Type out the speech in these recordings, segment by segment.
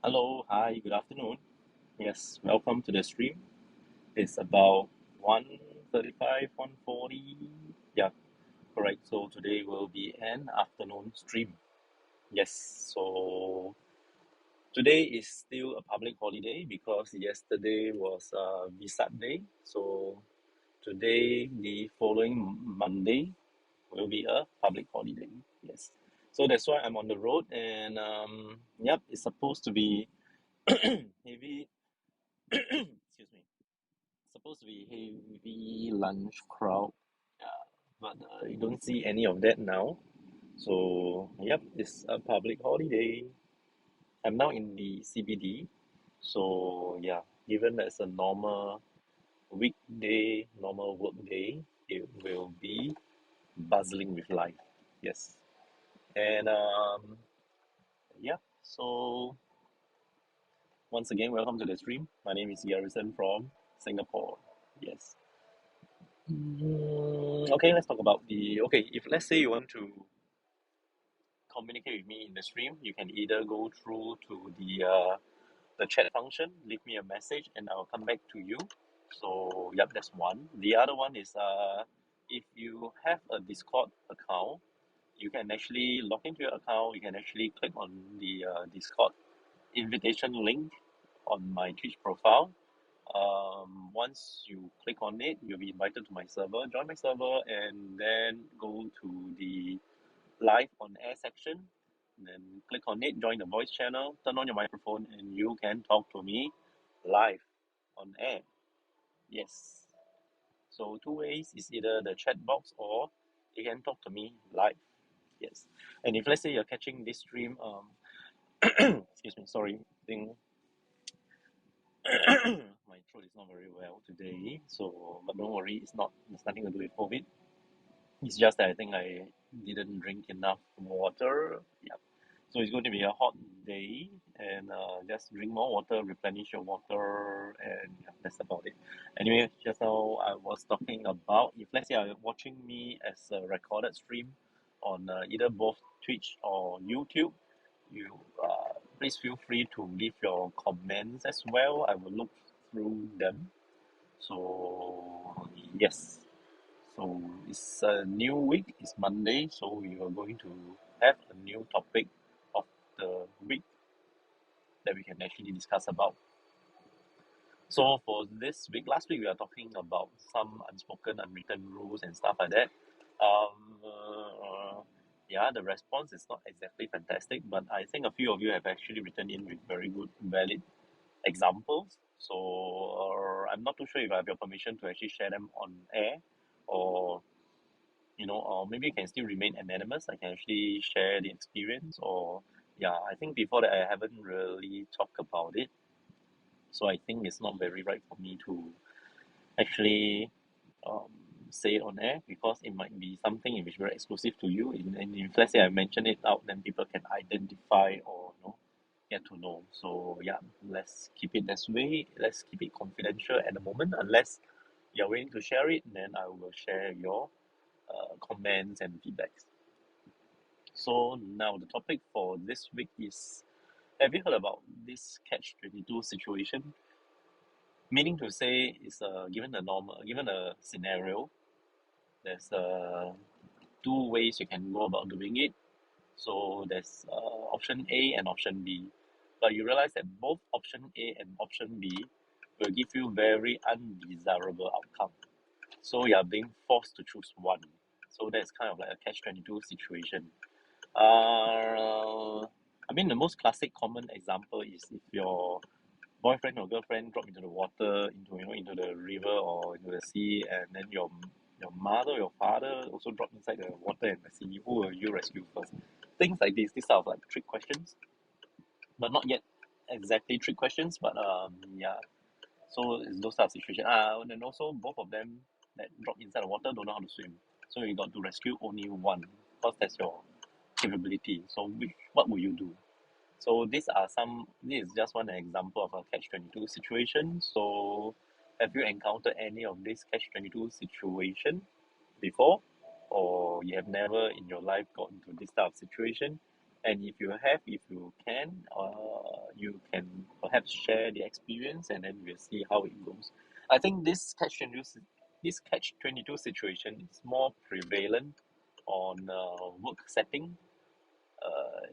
Hello, hi, good afternoon. Yes, welcome to the stream. It's about 1:35, 1:40. Yeah, correct. So today will be an afternoon stream. Yes, so today is still a public holiday because yesterday was Vesak Day. So today, the following Monday, will be a public holiday. Yes. So that's why I'm on the road and yep, it's supposed to be heavy. Excuse me. Supposed to be heavy lunch crowd, yeah, but you don't see any of that now. So, yep, it's a public holiday. I'm now in the CBD. So, yeah, given that it's a normal weekday, normal work day, it will be buzzing with life. Yes. And, yeah, so once again, welcome to the stream. My name is Garrison from Singapore. Yes. Okay, let's talk about the. Okay, if let's say you want to communicate with me in the stream, you can either go through to the chat function, leave me a message, and I'll come back to you. So, yep, that's one. The other one is if you have a Discord account, you can actually log into your account. You can actually click on the Discord invitation link on my Twitch profile. Once you click on it, you'll be invited to my server. Join my server and then go to the live on air section. Then click on it, join the voice channel, turn on your microphone, and you can talk to me live on air. Yes. So two ways is either the chat box or you can talk to me live. Yes. And if let's say you're catching this stream, excuse me, sorry, I think my throat is not very well today. So, but don't worry, it's nothing to do with COVID. It's just that I think I didn't drink enough water. Yeah. So it's going to be a hot day, and just drink more water, replenish your water, and yeah, that's about it. Anyway, just now I was talking about if let's say you're watching me as a recorded stream on either both Twitch or YouTube, you please feel free to leave your comments as well. I will look through them. So yes, so it's a new week, it's Monday, so we are going to have a new topic of the week that we can actually discuss about. So for this week, last week we are talking about some unspoken, unwritten rules and stuff like that. Yeah, the response is not exactly fantastic, but I think a few of you have actually written in with very good, valid examples. So I'm not too sure if I have your permission to actually share them on air, or or maybe you can still remain anonymous. I can actually share the experience, or yeah, I think before that I haven't really talked about it, so I think it's not very right for me to actually um, say it on air because it might be something which is very exclusive to you. And if let's say I mention it out, then people can identify or get to know. So yeah, let's keep it this way. Let's keep it confidential at the moment, unless you're willing to share it. Then I will share your comments and feedbacks. So now the topic for this week is: have you heard about this catch-22 situation? Meaning to say, is given a scenario, there's two ways you can go about doing it. So there's option A and option B, but you realize that both option A and option B will give you very undesirable outcome. So you are being forced to choose one. So that's kind of like a catch-22 situation. I mean, the most classic common example is if your boyfriend or girlfriend drop into the water, into the river or into the sea, and then your mother or your father also drop inside the water and the sea. Who will you rescue first? Things like this. These are like trick questions, but not yet exactly trick questions. But yeah. So it's those type of situation. And also both of them that drop inside the water don't know how to swim. So you got to rescue only one because that's your capability. So what will you do? So this is just one example of a catch-22 situation. So have you encountered any of this catch-22 situation before? Or you have never in your life got into this type of situation? And if you can, you can perhaps share the experience, and then we'll see how it goes. I think this catch 22 situation is more prevalent on work setting. Uh,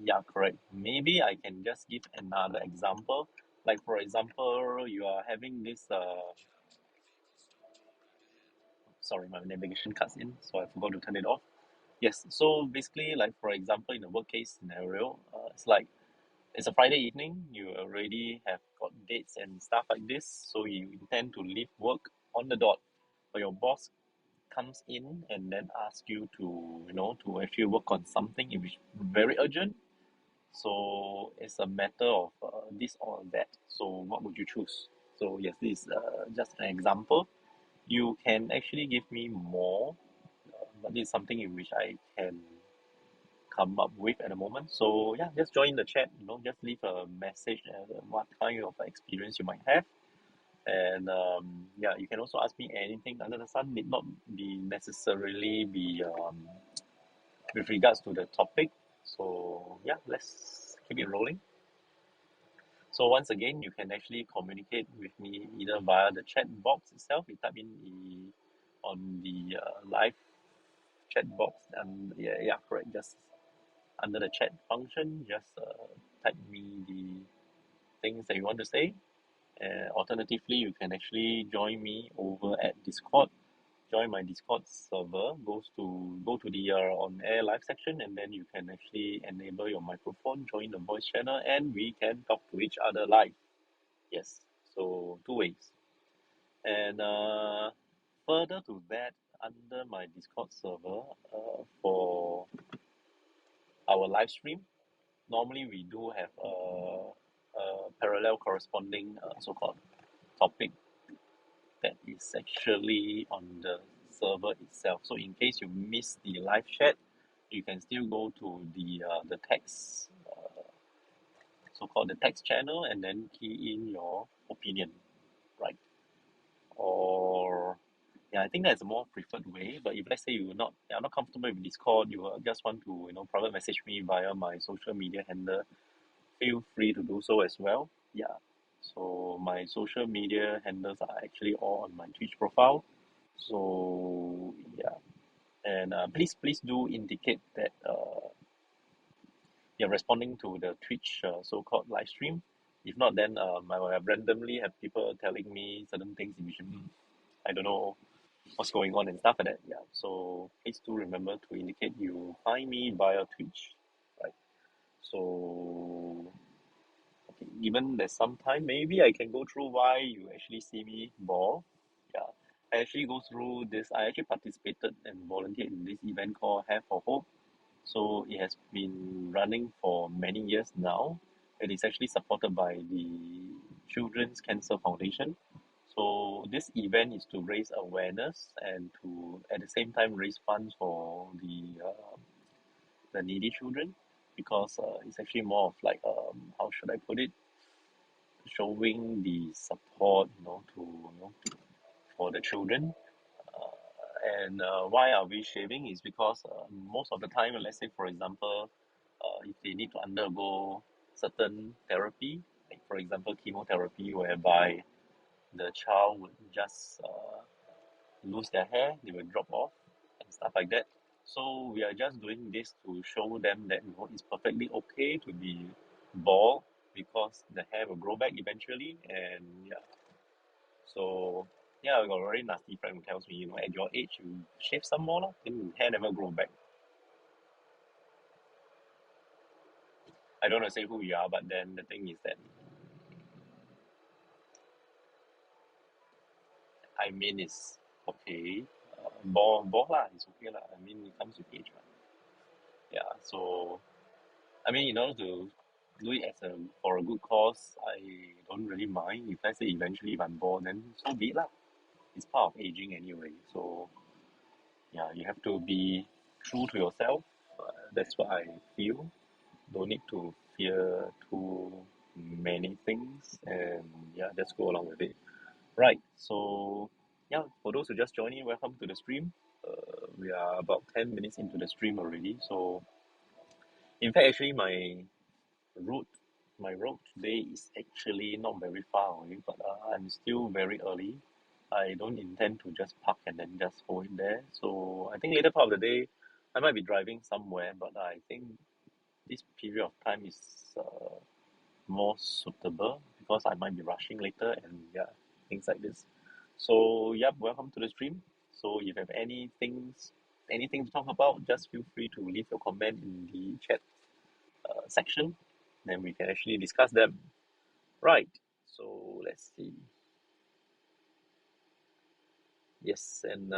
yeah, correct. Maybe I can just give another example. Like for example, you are having this. Sorry, my navigation cuts in, so I forgot to turn it off. Yes. So basically, like for example, in a work case scenario, it's like it's a Friday evening. You already have got dates and stuff like this, so you intend to leave work on the dot, but your boss comes in and then asks you to to actually work on something which is very urgent. So it's a matter of this or that. So what would you choose? So yes, this is just an example. You can actually give me more, but this is something in which I can come up with at the moment. So yeah, just join the chat. Just leave a message and what kind of experience you might have. And yeah, you can also ask me anything under the sun. Need not be necessarily be with regards to the topic. So yeah, let's keep it rolling. So once again, you can actually communicate with me either via the chat box itself. You type in on the live chat box, and yeah, correct. Just under the chat function, just type me the things that you want to say. Alternatively, you can actually join me over at Discord. Join my Discord server. Go to the on air live section, and then you can actually enable your microphone, join the voice channel, and we can talk to each other live. Yes, so two ways. And further to that, under my Discord server, for our live stream, normally we do have a parallel corresponding so-called topic that is actually on the server itself. So in case you miss the live chat, you can still go to the text, so-called the text channel, and then key in your opinion, right? Or yeah, I think that's a more preferred way. But if let's say you're not comfortable with Discord, you just want to private message me via my social media handle, feel free to do so as well. Yeah. So my social media handles are actually all on my Twitch profile. So yeah, and please do indicate that you're responding to the Twitch so-called live stream. If not, then I will have randomly have people telling me certain things which I don't know what's going on and stuff like that. Yeah. So please do remember to indicate you find me via Twitch, right? So okay, given there's some time, maybe I can go through why you actually see me ball. Yeah. I actually go through this. I actually participated and volunteered in this event called Have for Hope. So it has been running for many years now. It is actually supported by the Children's Cancer Foundation. So this event is to raise awareness and to at the same time raise funds for the needy children, because it's actually more of like how should I put it, showing the support to for the children. And why are we shaving is because most of the time, let's say for example, if they need to undergo certain therapy, like for example chemotherapy, whereby the child would just lose their hair, they will drop off and stuff like that. So we are just doing this to show them that it's perfectly okay to be bald, because the hair will grow back eventually. And yeah, so yeah, I got a very nasty friend who tells me, at your age you shave some more lah, then your hair never grow back. I don't want to say who you are, but then the thing is that I mean it's okay. Bald lah, it's okay lah. I mean it comes with age, right? Yeah, so I mean, in order to do it as for a good cause, I don't really mind. If let's say eventually if I'm born, then so be it lah. It's part of aging anyway. So yeah, you have to be true to yourself. That's what I feel. Don't need to fear too many things, and yeah, just go along with it. Right. So yeah, for those who just joined in, welcome to the stream. We are about 10 minutes into the stream already. So In fact, actually, route, my road today is actually not very far away, but I'm still very early. I don't intend to just park and then just hold it there. So I think later part of the day, I might be driving somewhere, but I think this period of time is more suitable because I might be rushing later and yeah, things like this. So yep, welcome to the stream. So if you have anything to talk about, just feel free to leave your comment in the chat section, then we can actually discuss them. Right. So let's see. Yes, and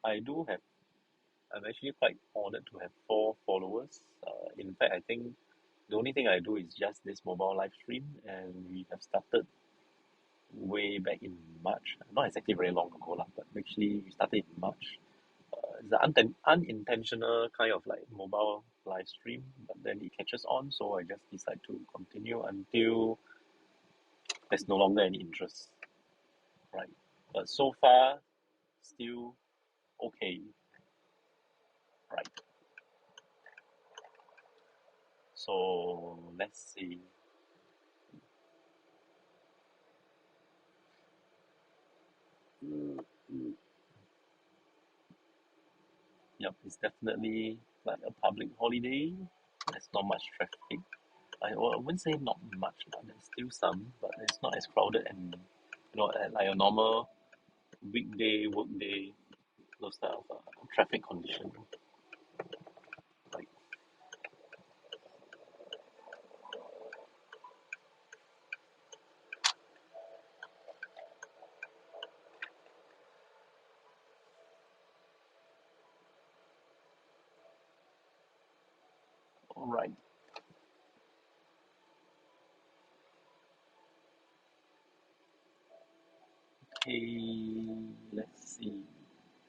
I do have. I'm actually quite honored to have 4 followers. In fact, I think the only thing I do is just this mobile live stream, and we have started way back in March. Not exactly very long ago, lah, but actually we started in March. It's an unintentional kind of like mobile live stream, but then it catches on, so I just decide to continue until there's no longer any interest, right? But so far, still okay, right? So let's see. Yep, it's definitely like a public holiday. There's not much traffic. I wouldn't say not much, but there's still some, but it's not as crowded and like a normal weekday, work day, those type of traffic condition. Like, all right, okay, let's see.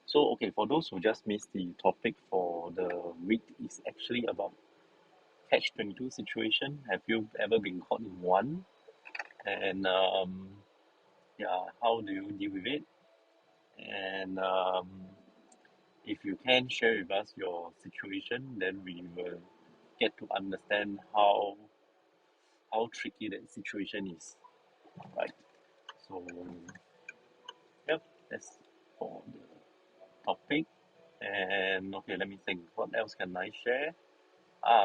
So, okay, for those who just missed the topic for the week, is actually about catch-22 situation. Have you ever been caught in one? And yeah, how do you deal with it? And if you can share with us your situation, then we will get to understand how tricky that situation is, right? So, yep, that's for the topic. And okay, let me think. What else can I share?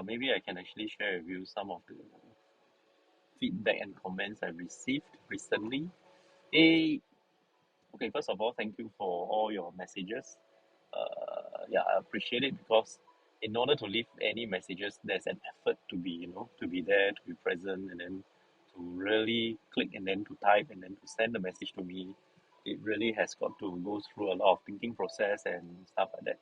Maybe I can actually share with you some of the feedback and comments I received recently. Eh, okay, first of all, thank you for all your messages. Yeah, I appreciate it because in order to leave any messages, there's an effort to be, to be there, to be present, and then to really click and then to type and then to send the message to me. It really has got to go through a lot of thinking process and stuff like that.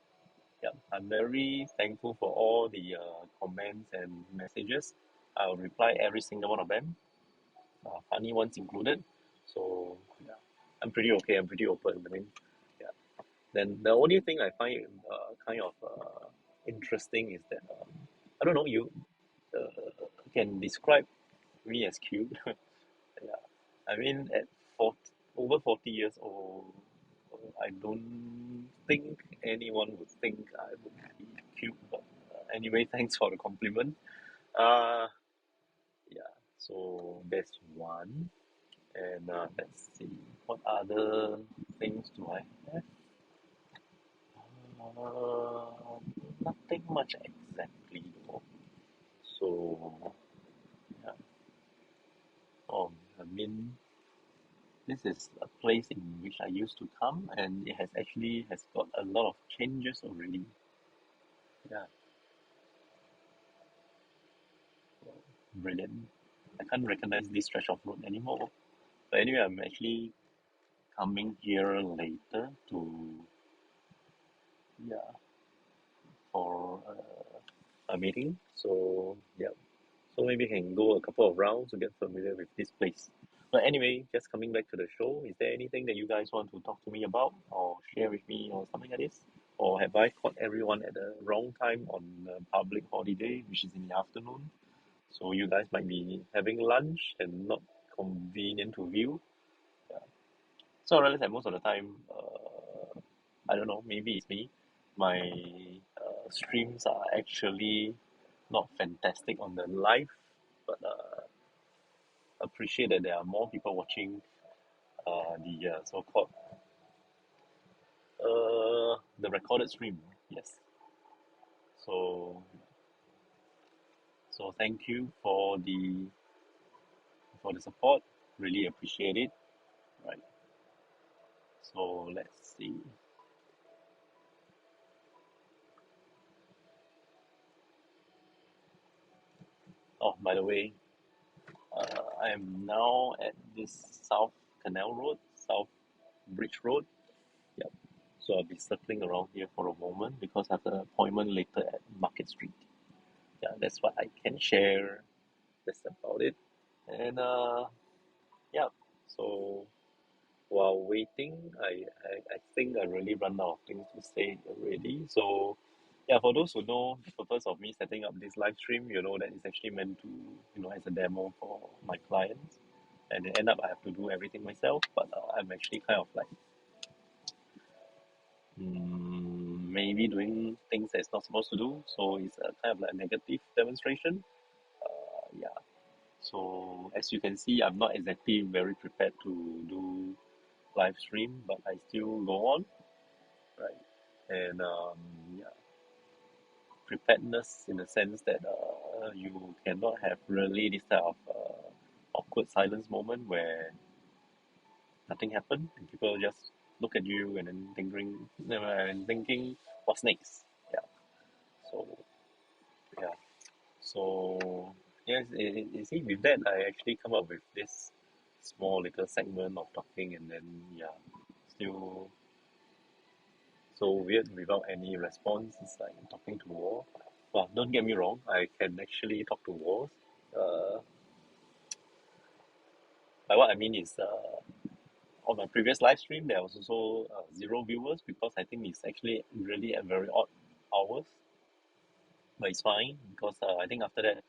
Yeah, I'm very thankful for all the comments and messages. I'll reply every single one of them, funny ones included. So yeah, I'm pretty okay. I'm pretty open. I mean, yeah. Then the only thing I find kind of interesting is that I don't know, you can describe me as cute. Yeah, I mean at 40, over 40 years old, I don't think anyone would think I would be cute. But anyway, thanks for the compliment. Uh, yeah. So that's one. And let's see, what other things do I have? Nothing much exactly though. So yeah, I mean, this is a place in which I used to come, and it has got a lot of changes already. Yeah, brilliant. I can't recognize this stretch of road anymore. But anyway, I'm actually coming here later to yeah for a meeting. So yeah, so maybe we can go a couple of rounds to get familiar with this place. But anyway, just coming back to the show, is there anything that you guys want to talk to me about or share with me or something like this? Or have I caught everyone at the wrong time on a public holiday, which is in the afternoon? So you guys might be having lunch and not convenient to view. Yeah. So I realize that most of the time, I don't know, maybe it's me. My streams are actually not fantastic on the live, but appreciate that there are more people watching the so-called the recorded stream. Yes. So thank you for the support. Really appreciate it. Right. So let's see. Oh, by the way, I am now at this South Canal Road, South Bridge Road. Yep. So I'll be circling around here for a moment because I have an appointment later at Market Street. Yeah, that's what I can share. That's about it. And yeah. So while waiting, I think I really run out of things to say already. So yeah, for those who know the purpose of me setting up this live stream, you know that it's actually meant to, as a demo for my clients. And then end up I have to do everything myself, but I'm actually kind of like maybe doing things that's not supposed to do. So it's a kind of like a negative demonstration. Yeah. So as you can see, I'm not exactly very prepared to do live stream, but I still go on, right? And yeah, preparedness in the sense that you cannot have really this type of awkward silence moment where nothing happened and people just look at you and then thinking what's next. Yeah. So yeah. So yes, you see, with that I actually come up with this small little segment of talking, and then yeah, still so weird without any response. It's like talking to wall. Well, don't get me wrong, I can actually talk to walls. Uh, by what I mean is, on my previous live stream, there was also zero viewers because I think it's actually really at very odd hours. But it's fine because I think after that,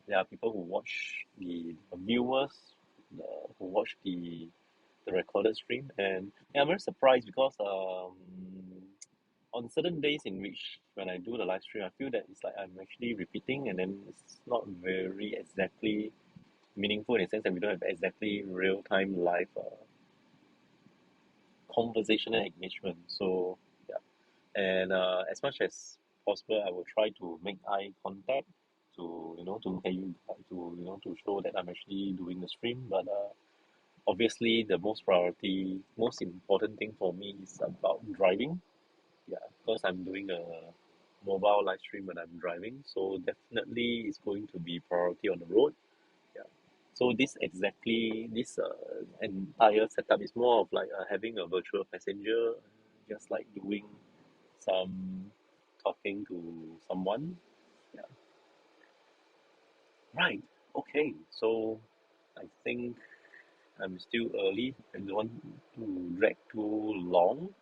there are people who watch the viewers who watch the recorded stream, and yeah, I'm very surprised because on certain days in which when I do the live stream, I feel that it's like I'm actually repeating, and then it's not very exactly meaningful in the sense that we don't have exactly real time live conversational engagement. So yeah, and as much as possible, I will try to make eye contact to to look at you, to to show that I'm actually doing the stream. But obviously, the most important thing for me is about driving. Yeah, because I'm doing a mobile live stream when I'm driving, so definitely it's going to be priority on the road. Yeah. So this entire setup is more of like having a virtual passenger, just like doing some talking to someone. Yeah. Right. Okay. So I think I'm still early. I don't want to drag too long.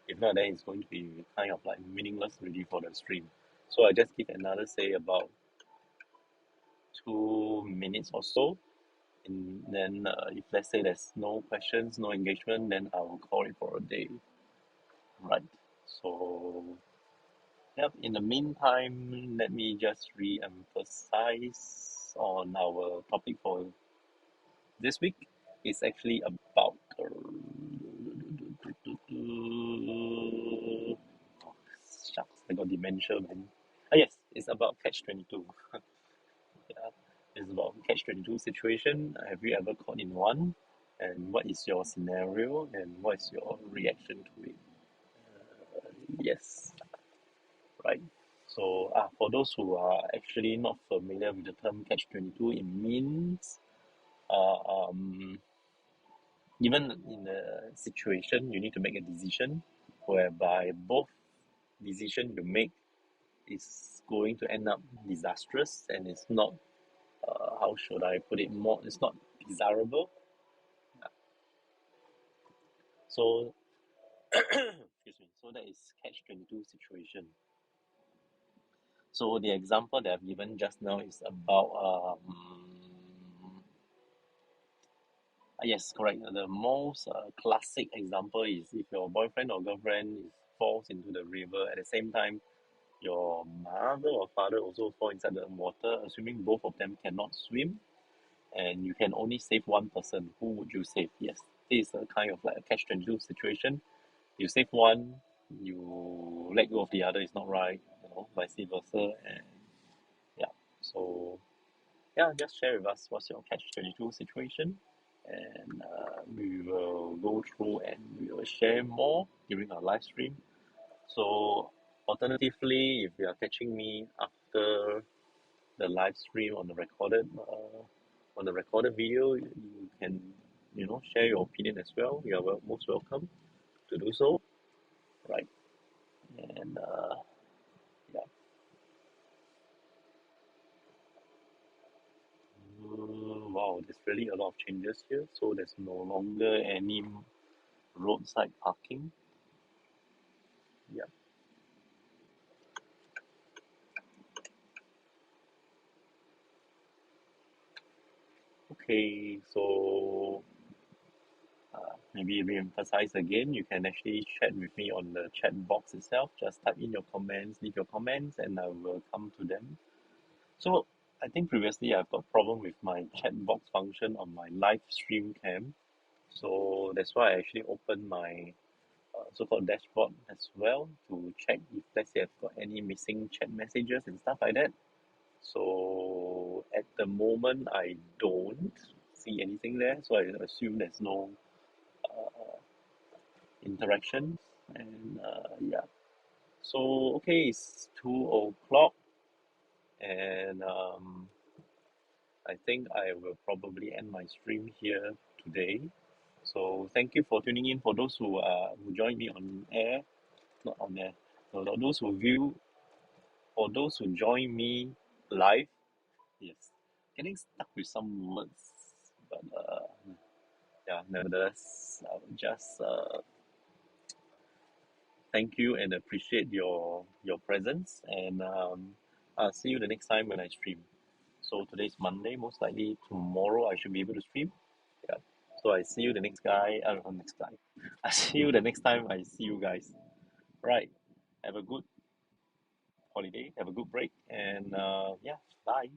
If not, then it's going to be kind of like meaningless really for the stream. So I just give another say about 2 minutes or so. And then if let's say there's no questions, no engagement, then I will call it for a day. Right. So, yep, in the meantime, let me just re-emphasize on our topic for this week. It's actually about oh, shucks, I got dementia, man. Yes, it's about Catch 22. Yeah, it's about Catch 22 situation. Have you ever caught in one? And what is your scenario and what is your reaction to it? Yes, right. So, for those who are actually not familiar with the term Catch 22, it means uh, um, given in a situation, you need to make a decision whereby both decision you make is going to end up disastrous, and it's not, how should I put it, more, it's not desirable. So, excuse me, so that is Catch 22 situation. So the example that I've given just now is about yes, correct. The most classic example is if your boyfriend or girlfriend is falls into the river, at the same time your mother or father also fall inside the water, assuming both of them cannot swim, and you can only save one person, who would you save? Yes, this is a kind of like a catch-22 situation. You save one, you let go of the other, is not right, vice versa. And yeah, so yeah, just share with us what's your catch-22 situation, and we will go through and we will share more during our live stream. So alternatively, if you are catching me after the live stream on the recorded video, you can share your opinion as well. You are most welcome to do so, right? And yeah. Wow, there's really a lot of changes here. So there's no longer any roadside parking. Yeah. Okay, so maybe re-emphasize again, you can actually chat with me on the chat box itself. Just type in your comments, leave your comments, and I will come to them. So I think previously I've got problem with my chat box function on my live stream cam. So that's why I actually opened my so-called dashboard as well to check if let's say I've got any missing chat messages and stuff like that. So at the moment I don't see anything there, so I assume there's no uh, interactions. And yeah, so okay, it's 2 o'clock, and I think I will probably end my stream here today. So thank you for tuning in. For those who joined me on air, not on air, no, those who view, or those who join me live, yes, getting stuck with some words, but yeah, nevertheless, I will just thank you and appreciate your presence, and I'll see you the next time when I stream. So today's Monday, most likely tomorrow I should be able to stream. Yeah. So I see you the next guy. Next guy. I see you the next time I see you guys. Right. Have a good holiday. Have a good break. And yeah, bye.